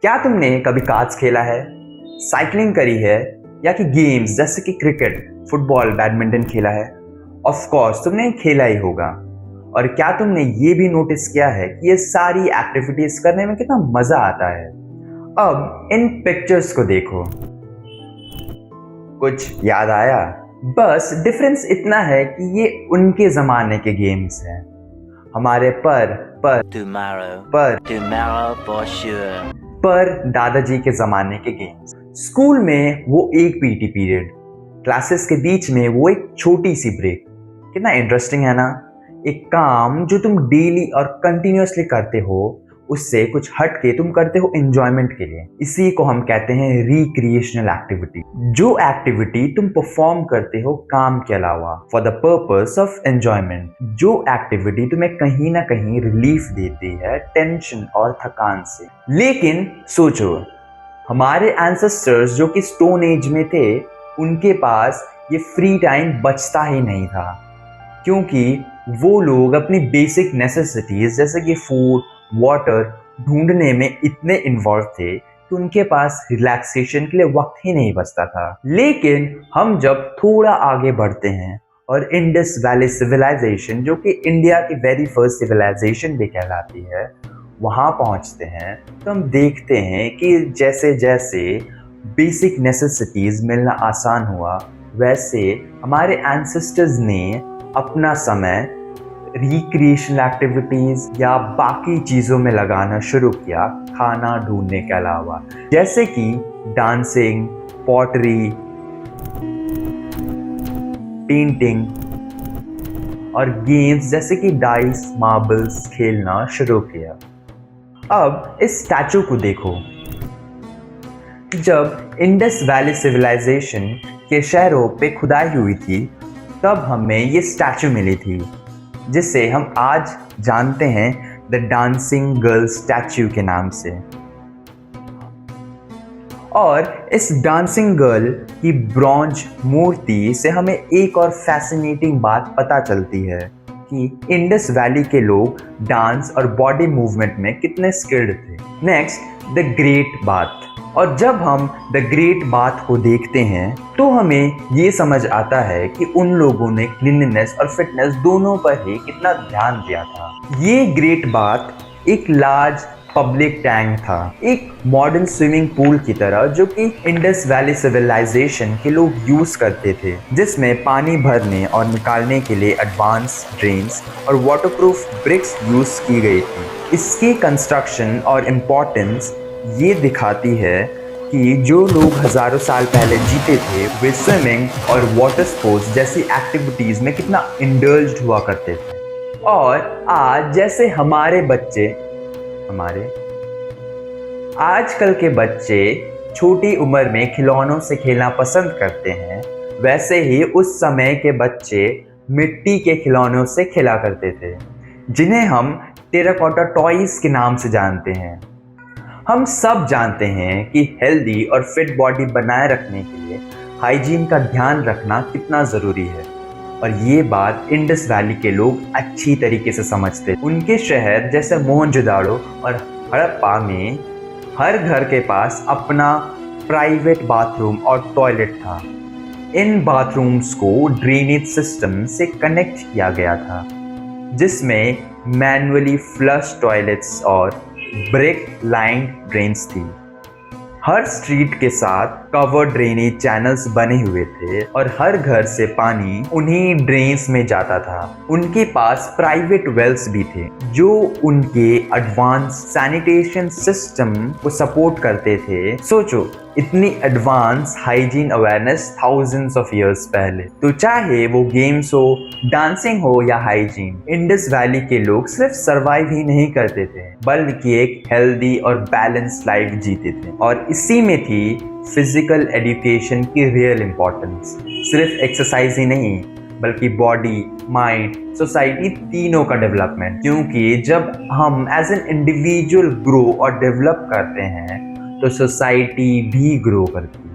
क्या तुमने कभी कार्ड्स खेला है, साइकिलिंग करी है या कि गेम्स जैसे कि क्रिकेट, फुटबॉल, बैडमिंटन खेला है? ऑफ कोर्स तुमने खेला ही होगा। और क्या तुमने ये भी नोटिस किया है कि ये सारी एक्टिविटीज करने में कितना मजा आता है? अब इन पिक्चर्स को देखो, कुछ याद आया? बस डिफरेंस इतना है कि ये उनके जमाने के गेम्स हैं, हमारे tomorrow for sure. पर दादाजी के जमाने के गेम्स। स्कूल में वो एक पीटी पीरियड, क्लासेस के बीच में वो एक छोटी सी ब्रेक। कितना इंटरेस्टिंग है ना? एक काम जो तुम डेली और कंटिन्यूअसली करते हो, उससे कुछ हट के तुम करते हो एंजॉयमेंट के लिए। इसी को हम कहते हैं रिक्रिएशनल एक्टिविटी। जो एक्टिविटी तुम परफॉर्म करते हो काम के अलावा for the purpose of enjoyment, जो एक्टिविटी तुम्हें कहीं ना कहीं रिलीफ देती है टेंशन और थकान से। लेकिन सोचो, हमारे एंसेस्टर्स जो कि स्टोन एज में थे, उनके पास ये फ्री टाइम बचता ही नहीं था, क्योंकि वो लोग अपनी बेसिक नेसेसिटीज जैसे कि फूड, वाटर ढूंढने में इतने इन्वॉल्व थे कि उनके पास रिलैक्सेशन के लिए वक्त ही नहीं बचता था। लेकिन हम जब थोड़ा आगे बढ़ते हैं और इंडस वैली सिविलाइजेशन, जो कि इंडिया की वेरी फर्स्ट सिविलाइजेशन भी कहलाती है, वहाँ पहुँचते हैं, तो हम देखते हैं कि जैसे जैसे बेसिक नेसेसिटीज मिलना आसान हुआ, वैसे हमारे एंसेस्टर्स ने अपना समय रिक्रिएशनल एक्टिविटीज या बाकी चीज़ों में लगाना शुरू किया खाना ढूंढने के अलावा, जैसे कि डांसिंग, पॉटरी, पेंटिंग और गेम्स जैसे कि डाइस, मार्बल्स खेलना शुरू किया। अब इस स्टैचू को देखो। जब इंडस वैली सिविलाइजेशन के शहरों पे खुदाई हुई थी, तब हमें ये स्टैचू मिली थी, जिसे हम आज जानते हैं द डांसिंग गर्ल स्टैचू के नाम से। और इस डांसिंग गर्ल की ब्रॉन्ज मूर्ति से हमें एक और फैसिनेटिंग बात पता चलती है कि इंडस वैली के लोग डांस और बॉडी मूवमेंट में कितने स्किल्ड थे। Next, the great bath. और जब हम द ग्रेट बाथ को देखते हैं तो हमें ये समझ आता है कि उन लोगों ने क्लीनलीनेस और फिटनेस दोनों पर ही कितना ध्यान दिया था। ये ग्रेट बाथ एक लार्ज पब्लिक टैंक था, एक मॉडर्न स्विमिंग पूल की तरह, जो कि इंडस वैली सिविलाइजेशन के लोग यूज करते थे, जिसमें पानी भरने और निकालने के लिए एडवांस ड्रेन्स और वाटरप्रूफ ब्रिक्स यूज की गई थी। इसकी कंस्ट्रक्शन और इम्पोर्टेंस ये दिखाती है कि जो लोग हजारों साल पहले जीते थे, वे स्विमिंग और वाटर स्पोर्ट्स जैसी एक्टिविटीज में कितना इंडल्ज्ड हुआ करते थे। और आज जैसे आजकल के बच्चे छोटी उम्र में खिलौनों से खेलना पसंद करते हैं, वैसे ही उस समय के बच्चे मिट्टी के खिलौनों से खेला करते थे, जिन्हें हम टेराकोटा टॉयज के नाम से जानते हैं। हम सब जानते हैं कि हेल्दी और फिट बॉडी बनाए रखने के लिए हाइजीन का ध्यान रखना कितना ज़रूरी है, और ये बात इंडस वैली के लोग अच्छी तरीके से समझते। उनके शहर जैसे मोहनजोदाड़ो और हड़प्पा में हर घर के पास अपना प्राइवेट बाथरूम और टॉयलेट था। इन बाथरूम्स को ड्रेनेज सिस्टम से कनेक्ट किया गया था, जिसमें मैनुअली फ्लश टॉयलेट्स और ब्रिक लाइंड ड्रेन्स थी। हर स्ट्रीट के साथ कवर्ड ड्रेनेज चैनल्स बने हुए थे और हर घर से पानी उन्हीं ड्रेन्स में जाता था। उनके पास प्राइवेट वेल्स भी थे, जो उनके एडवांस सैनिटेशन सिस्टम को सपोर्ट करते थे। सोचो, इतनी advance hygiene awareness thousands of years पहले। तो चाहे वो गेम्स हो, डांसिंग हो या हाइजीन, इंडस वैली के लोग सिर्फ सरवाइव ही नहीं करते थे, बल्कि एक हेल्दी और बैलेंस्ड लाइफ जीते थे। और इसी में थी फिजिकल एजुकेशन की रियल इम्पोर्टेंस। सिर्फ एक्सरसाइज ही नहीं, बल्कि बॉडी, माइंड, सोसाइटी तीनों का डेवलपमेंट। क्योंकि जब हम एज एन इंडिविजुअल ग्रो और डेवलप करते हैं, तो सोसाइटी भी ग्रो करती है।